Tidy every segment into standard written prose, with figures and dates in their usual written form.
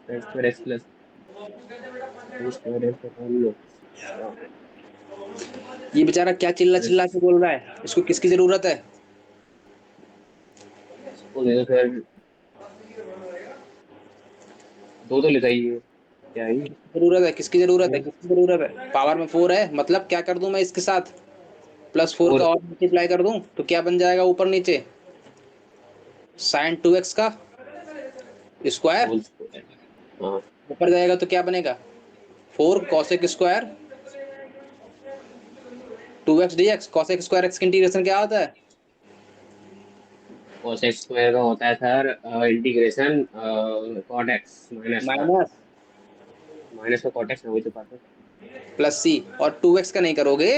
Square x plus sign square x upon x. अच्छा ये बेचारा क्या चिल्ला चिल्ला के बोल रहा है, इसको किसकी जरूरत है? इसको ले लो फिर, दो तो लेता ही है, क्या ही। जरूरत है, किसकी जरूरत है, साइन किसकी जरूरत है? पावर में 4 है, मतलब क्या कर दूं मैं इसके साथ? +4 का फोर और मल्टीप्लाई कर दूं तो क्या बन जाएगा ऊपर नीचे? साइन 2x का स्क्वायर। Whole square. हाँ ऊपर जाएगा तो क्या बनेगा? 4 cosec square 2x dx। Cosec square x का इंटीग्रेशन क्या होता है? cos एक्स स्क्वायर का होता है sir integration cot x minus का। माइनस माइनस का कॉट एक्स, वही तो बात है। +c। और 2x का नहीं करोगे?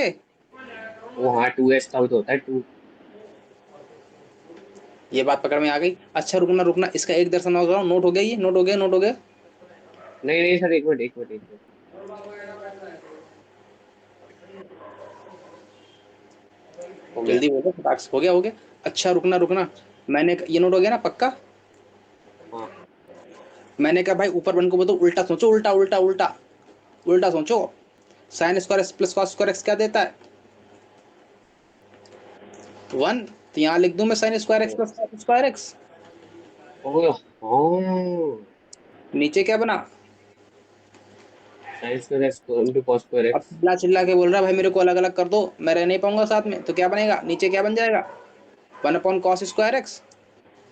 वो हाँ, टू एक्स का भी तो होता है टू। ये बात पकड़ में आ गई। अच्छा रुकना रुकना, इसका एक दर्शन और कराओ। नोट हो गया, ये नोट हो गया, नोट हो गया। नहीं नहीं सर, एक मिनट एक मिनट एक मिनट। हो गया। जल्दी बोलो, फटाक से। हो गया, हो गया। अच्छा रुकना रुकना, मैंने ये नोट हो गया ना पक्का? हाँ मैंने कहा भाई ऊपर वन को बोलो उल्टा सोचो, उल्टा उल्टा उल्टा उल्टा सोचो। Sign square x plus cos square x क्या देता है? 1। तो यहाँ लिख दूं मैं sign square x plus cos square x. हो गया। हाँ, नीचे क्या बना? Sign square x into cos square अब एक्स। चिल्ला चिल्ला के बोल रहा है भाई मेरे को अलग अलग कर दो, मैं रह नहीं पाऊंगा साथ में, तो क्या बनेगा नीचे, क्या बन जाएगा? 1/cos square x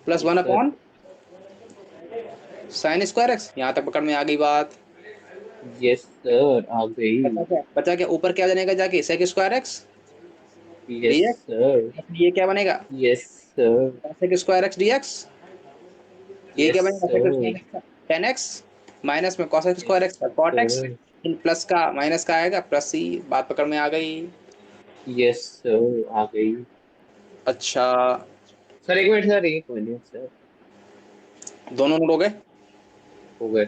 plus yes one sir. Upon sine square x. यहाँ तक पकड़ में आ गई बात? यस सर, आ गई। बचा क्या ऊपर, क्या बनेगा जाके? Sec square x yes dx। Sir. ये क्या बनेगा? Yes sir. Sec square x dx। ये क्या यस बनेगा सेक सर। स्क्वायर एक्स का? 10x माइनस में cos यस स्क्वायर एक्स का cot x। Sir. In plus का माइनस का आएगा प्लस c। बात पकड़ में आ गई? यस सर, आ गई। अच्छा, सर एक मिनट सर, एक मिनट सर। दोनों नोट हो गए। हो गए।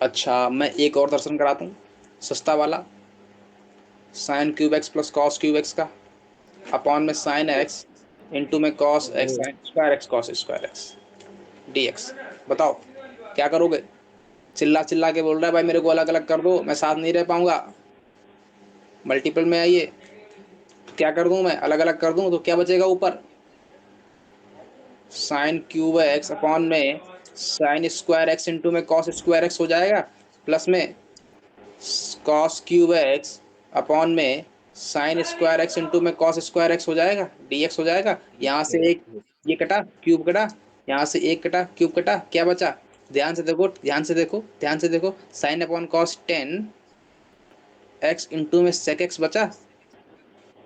अच्छा मैं एक और दर्शन कराता हूँ, सस्ता वाला। Sine cube x plus cos cube x का अपॉन में साइन एक्स इंटू में कॉस एक्स ओ, sine square x cos square x dx। बताओ क्या करोगे? चिल्ला चिल्ला के बोल रहा है भाई मेरे को अलग अलग कर दो, मैं साथ नहीं रह पाऊंगा। मल्टीपल में आइए, क्या कर दूं मैं? अलग अलग कर दूं तो क्या बचेगा ऊपर? साइन क्यूब एक्स अपॉन में साइन स्क्वायर एक्स इंटू में कॉस स्क्वायर एक्स हो जाएगा, प्लस में कॉस क्यूब एक्स अपॉन में साइन स्क्वायर एक्स इंटू में कॉस स्क्वायर एक्स हो जाएगा, dx हो जाएगा। यहाँ से एक ये कटा क्यूब कटा, यहाँ से एक कटा क्यूब कटा, क्या बचा? ध्यान से देखो, ध्यान से देखो, ध्यान से देखो। Sine upon cos 10x into में सेक एक्स बचा,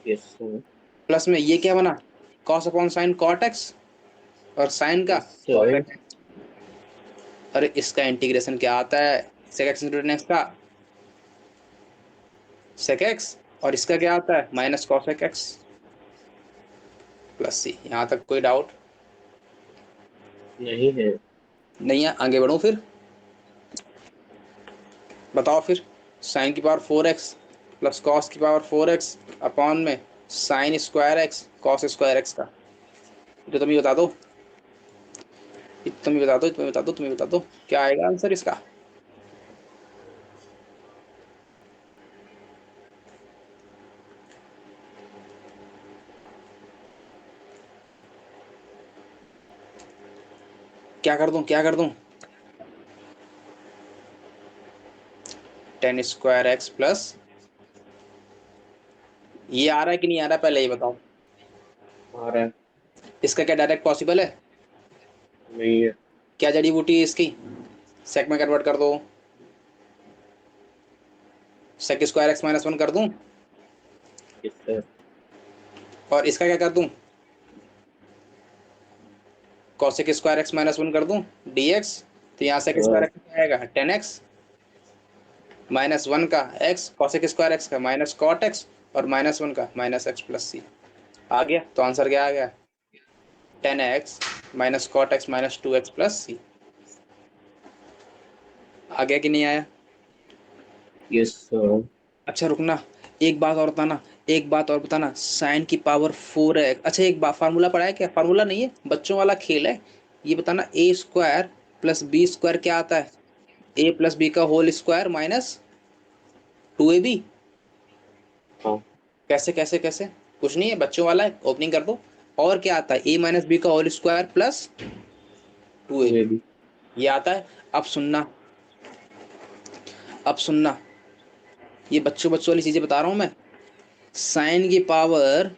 यस सर। प्लस में ये क्या बना? Cos upon sine cot x और साइन का यस सर। कॉसेक। अरे इसका इंटीग्रेशन क्या आता है? Sec x into ten x का सेक एक्स, और इसका क्या आता है? Minus cosec x plus c. यहाँ तक कोई डाउट नहीं है। नहीं है? आगे बढ़ूँ फिर? बताओ फिर। साइन की पावर 4x प्लस कॉस की पावर 4x अपॉन में sign square x cos square x का। तो तुम ही बता दो, तुम ही बता दो, तुम ही बता दो, तुम ही बता दो, क्या आएगा आंसर इसका? क्या कर दूं, क्या कर दूं? 10 स्क्वायर एक्स प्लस, ये आ रहा है कि नहीं आ रहा है पहले ये बताओ। आ रहा है। इसका क्या डायरेक्ट पॉसिबल है? नहीं है। क्या जड़ी बूटी है इसकी? सेक में कन्वर्ट कर दो, sec square x minus one कर दूं, यस सर। और इसका क्या कर दूं? Cosec square x minus one कर दूं dx। तो यहाँ सेक स्क्वायर सर। एक्स क्या आएगा? 10x माइनस वन का एक्स कॉसेक स्क्वायर एक्स का माइनस कॉट एक्स और माइनस वन का माइनस एक्स प्लस सी। आ गया, तो आंसर क्या आ गया? 10x minus cot x minus 2x plus C. आ गया कि नहीं आया? Yes sir. अच्छा रुकना, एक बात और बताना, एक बात और बताना। साइन की पावर 4 है। अच्छा एक बात, फार्मूला पढ़ा है क्या? फार्मूला नहीं है, बच्चों वाला खेल है। ये बताना a square plus B square क्या आता है? ए प्लस बी का होल स्क्वायर माइनस 2ab। हाँ कैसे कैसे कैसे? कुछ नहीं है, बच्चों वाला है, ओपनिंग कर दो। और क्या आता है? ए माइनस बी का होल स्क्वायर प्लस 2ab, ये भी ये आता है। अब सुनना, अब सुनना, ये बच्चों बच्चों वाली चीजें बता रहा हूं मैं। साइन की पावर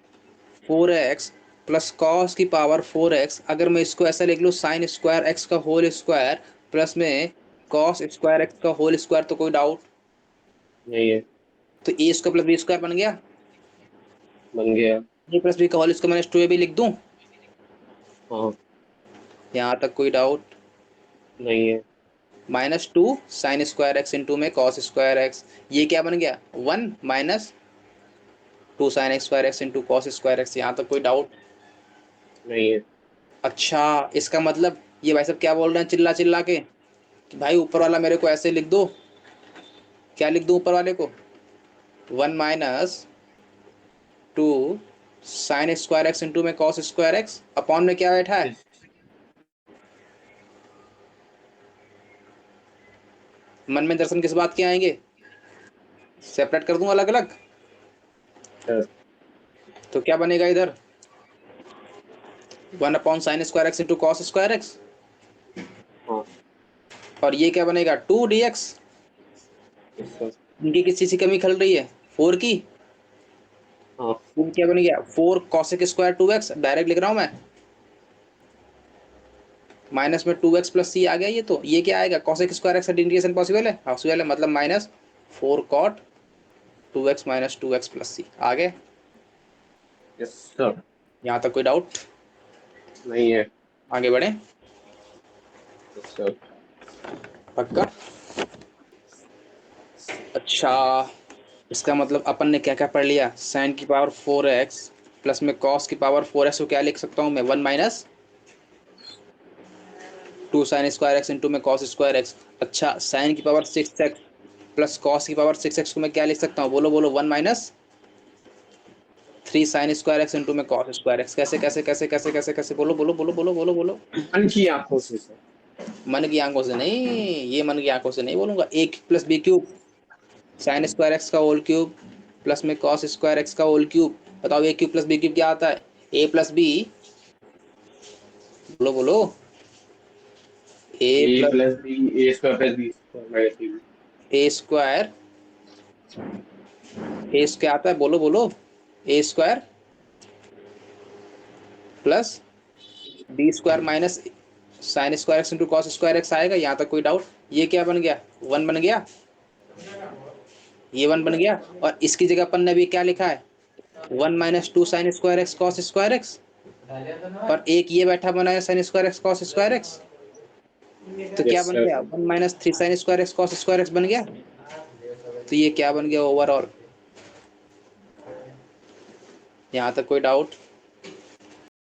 4x प्लस कॉस की पावर 4x, अगर मैं इसको ऐसा लिख लूँ साइन स्क्वायर एक्स का होल स्क्वायर प्लस में कॉस स्क्वायर एक्स का होल स्क्वायर, तो कोई डाउट? नहीं है। तो ए स्क्वायर प्लस बी स्क्वायर बन गया। बन गया। ए प्लस बी का होल स्क्वायर माइनस 2ab लिख दूं? हाँ यहाँ तक कोई डाउट? नहीं है। -2 साइन स्क्वायर एक्स इंटू में कॉस स्क्वायर एक्स, ये क्या बन गया? 1 -2 sign square x into cos square x. यहाँ तक कोई डाउट? नहीं है। अच्छा, इसका मतलब ये भाई साहब क्या बोल रहे हैं चिल्ला चिल्ला के कि भाई ऊपर वाला मेरे को ऐसे लिख दो। क्या लिख दूं ऊपर वाले को? 1 -2 साइन स्क्वायर एक्स इंटू में कॉस स्क्वायर एक्स अपॉन में क्या बैठा है? मन में दर्शन किस बात के आएंगे? सेपरेट कर दूं अलग अलग? यस। तो क्या बनेगा इधर? 1 upon sine square x into cos square x, हाँ और ये क्या बनेगा? 2 dx। Yes sir. इनकी किस चीज की कमी खल रही है? 4 की। हाँ ये क्या बन गया? 4 कॉसेक स्क्वायर 2x, डायरेक्ट लिख रहा हूं मैं। माइनस में 2x प्लस सी आ गया। ये तो ये क्या आएगा? Cosec square x integration possible है? पॉसिबल है, मतलब -4 cot 2x minus 2x plus C आ गए। Yes sir. यहाँ तक कोई डाउट? नहीं है। आगे बढ़े। Yes sir. पक्का? अच्छा, इसका मतलब अपन ने क्या क्या पढ़ लिया? साइन की पावर 4x प्लस में कॉस की पावर 4x को क्या लिख सकता हूँ मैं? 1 -2 साइन स्क्वायर एक्स इंटू में कॉस स्क्वायर एक्स। अच्छा, साइन की पावर 6x प्लस कॉस की पावर 6x को मैं क्या लिख सकता हूँ? बोलो बोलो। 1 -3 साइन स्क्वायर एक्स इंटू में कॉस स्क्वायर एक्स। कैसे कैसे कैसे कैसे कैसे कैसे? बोलो बोलो बोलो बोलो बोलो बोलो। मन की आंखों से सर। मन की आंखों से नहीं, ये मन की आंखों से नहीं बोलूंगा। A plus B cube sine square x का होल क्यूब प्लस में कॉस स्क्वायर एक्स का होल क्यूब। बताओ A cube plus B cube क्या आता है? ए प्लस बी, बोलो बोलो। A A plus plus B, A square plus B square minus B. A square, A क्या आता है? बोलो बोलो। A square plus B square minus sine square x into cos square x आएगा। यहाँ तक कोई डाउट? ये क्या बन गया? 1 बन गया। ये 1 बन गया, और इसकी जगह अपन ने अभी क्या लिखा है? 1 -2 sign square x cos square x, और एक ये बैठा बना है sign square x cos square x. तो क्या यस बन सर। गया? 1 -3 sign square x cos square x बन गया। तो ये क्या बन गया ओवरऑल? यहाँ तक कोई डाउट?